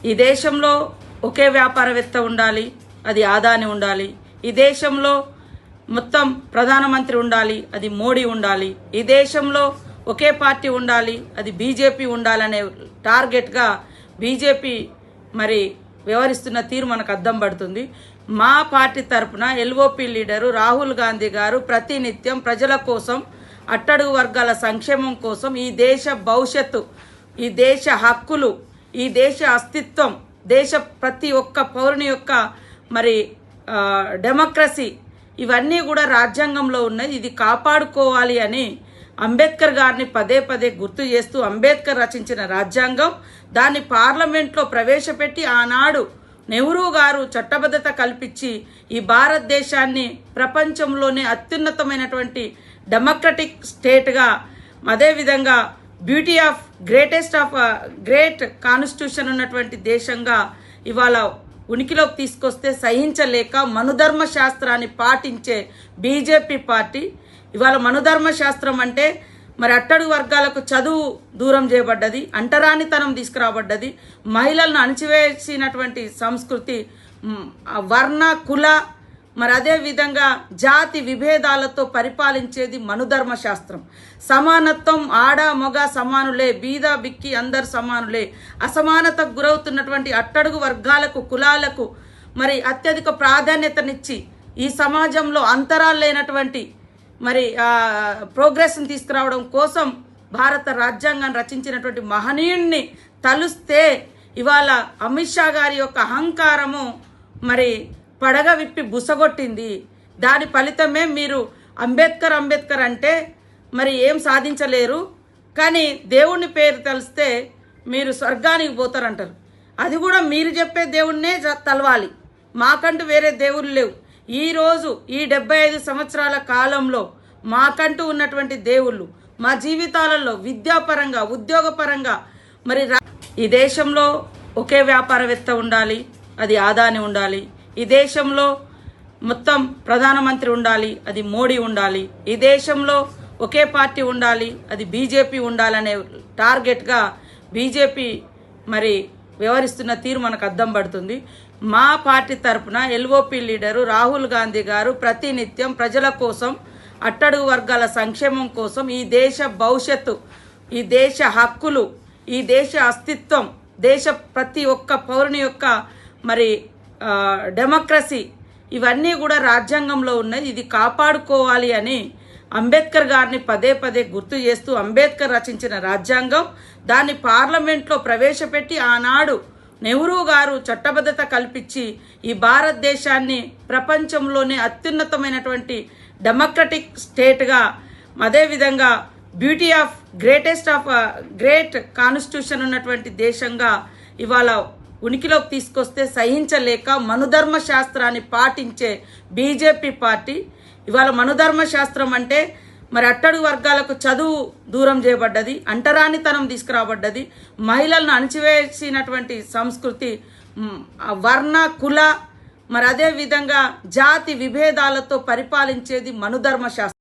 ఈ దేశంలో ఒకే వ్యాపారవేత్త ఉండాలి, అది అదానీ ఉండాలి. ఈ దేశంలో మొత్తం ప్రధానమంత్రి ఉండాలి, అది మోడీ ఉండాలి. ఈ దేశంలో ఒకే పార్టీ ఉండాలి, అది బీజేపీ ఉండాలనే టార్గెట్గా బీజేపీ మరి వ్యవహరిస్తున్న తీరు మనకు అద్దం పడుతుంది. మా పార్టీ తరఫున ఎల్ఓపి లీడరు రాహుల్ గాంధీ గారు ప్రతినిత్యం ప్రజల కోసం, అట్టడుగు వర్గాల సంక్షేమం కోసం, ఈ దేశ భవిష్యత్తు, ఈ దేశ హక్కులు, ఈ దేశ అస్తిత్వం, దేశ ప్రతి ఒక్క పౌరుని యొక్క మరి డెమోక్రసీ ఇవన్నీ కూడా రాజ్యాంగంలో ఉన్నాయి. ఇది కాపాడుకోవాలి అని అంబేద్కర్ గారిని పదే పదే గుర్తు చేస్తూ అంబేద్కర్ రచించిన రాజ్యాంగం దాన్ని పార్లమెంట్లో ప్రవేశపెట్టి ఆనాడు నెహ్రూ గారు చట్టబద్ధత కల్పించి ఈ భారతదేశాన్ని ప్రపంచంలోనే అత్యున్నతమైనటువంటి డెమోక్రటిక్ స్టేట్గా, అదేవిధంగా బ్యూటీ ఆఫ్ గ్రేట్ కాన్స్టిట్యూషన్ ఉన్నటువంటి దేశంగా ఇవాళ ఉనికిలోకి తీసుకొస్తే సహించలేక మనుధర్మ శాస్త్రాన్ని పాటించే బీజేపీ పార్టీ ఇవాళ మనుధర్మ శాస్త్రం అంటే మరి అట్టడుగు వర్గాలకు చదువు దూరం చేయబడ్డది, అంటరానితనం తీసుకురాబడ్డది, మహిళలను అణచివేసినటువంటి సంస్కృతి, వర్ణ కుల మరి అదే విధంగా జాతి విభేదాలతో పరిపాలించేది మనుధర్మ శాస్త్రం. సమానత్వం, ఆడ మగ సమానులే, బీద బిక్కి అందరు సమానులే, అసమానతకు గురవుతున్నటువంటి అట్టడుగు వర్గాలకు, కులాలకు మరి అత్యధిక ప్రాధాన్యతనిచ్చి ఈ సమాజంలో అంతరాలు లేనటువంటి మరి ప్రోగ్రెస్ని తీసుకురావడం కోసం భారత రాజ్యాంగాన్ని రచించినటువంటి మహనీయుణ్ణి తలుస్తే ఇవాళ అమిత్ షా గారి యొక్క అహంకారము మరి పడగ విప్పి బుసగొట్టింది. దాని ఫలితమే మీరు అంబేద్కర్ అంటే మరి ఏం సాధించలేరు, కానీ దేవుని పేరు తెలిస్తే మీరు స్వర్గానికి పోతారంటారు. అది కూడా మీరు చెప్పే దేవుణ్ణే తలవాలి, మాకంటూ వేరే దేవుళ్ళు లేవు. ఈరోజు ఈ 75 సంవత్సరాల కాలంలో మాకంటూ ఉన్నటువంటి దేవుళ్ళు మా జీవితాలలో విద్యాపరంగా, ఉద్యోగపరంగా మరి ఈ దేశంలో ఒకే వ్యాపారవేత్త ఉండాలి, అది అదానీ ఉండాలి. ఈ దేశంలో మొత్తం ప్రధానమంత్రి ఉండాలి, అది మోడీ ఉండాలి. ఈ దేశంలో ఒకే పార్టీ ఉండాలి, అది బీజేపీ ఉండాలనే టార్గెట్గా బీజేపీ మరి వ్యవహరిస్తున్న తీరు మనకు అద్దం పడుతుంది. మా పార్టీ తరఫున ఎల్ఓపి లీడరు రాహుల్ గాంధీ గారు ప్రతినిత్యం ప్రజల కోసం, అట్టడుగు వర్గాల సంక్షేమం కోసం, ఈ దేశ భవిష్యత్తు, ఈ దేశ హక్కులు, ఈ దేశ అస్తిత్వం, దేశ ప్రతి ఒక్క పౌరుని యొక్క మరి డెమోక్రసీ ఇవన్నీ కూడా రాజ్యాంగంలో ఉన్నాయి. ఇది కాపాడుకోవాలి అని అంబేద్కర్ గారిని పదే పదే గుర్తు చేస్తూ అంబేద్కర్ రచించిన రాజ్యాంగం దాన్ని పార్లమెంట్లో ప్రవేశపెట్టి ఆనాడు నెహ్రూ గారు చట్టబద్ధత కల్పించి ఈ భారతదేశాన్ని ప్రపంచంలోనే అత్యున్నతమైనటువంటి డెమోక్రటిక్ స్టేట్గా, అదేవిధంగా బ్యూటీ ఆఫ్ గ్రేట్ కాన్స్టిట్యూషన్ ఉన్నటువంటి దేశంగా ఇవాళ ఉనికిలోకి తీసుకొస్తే సహించలేక మనుధర్మ శాస్త్రాన్ని పాటించే బీజేపీ పార్టీ ఇవాళ మనుధర్మ శాస్త్రం అంటే మరి అట్టడుగు వర్గాలకు చదువు దూరం చేయబడ్డది, అంటరానితనం తీసుకురాబడ్డది, మహిళలను అణచివేసినటువంటి సంస్కృతి, వర్ణ కుల మరి అదే విధంగా జాతి విభేదాలతో పరిపాలించేది మనుధర్మ శాస్త్రం.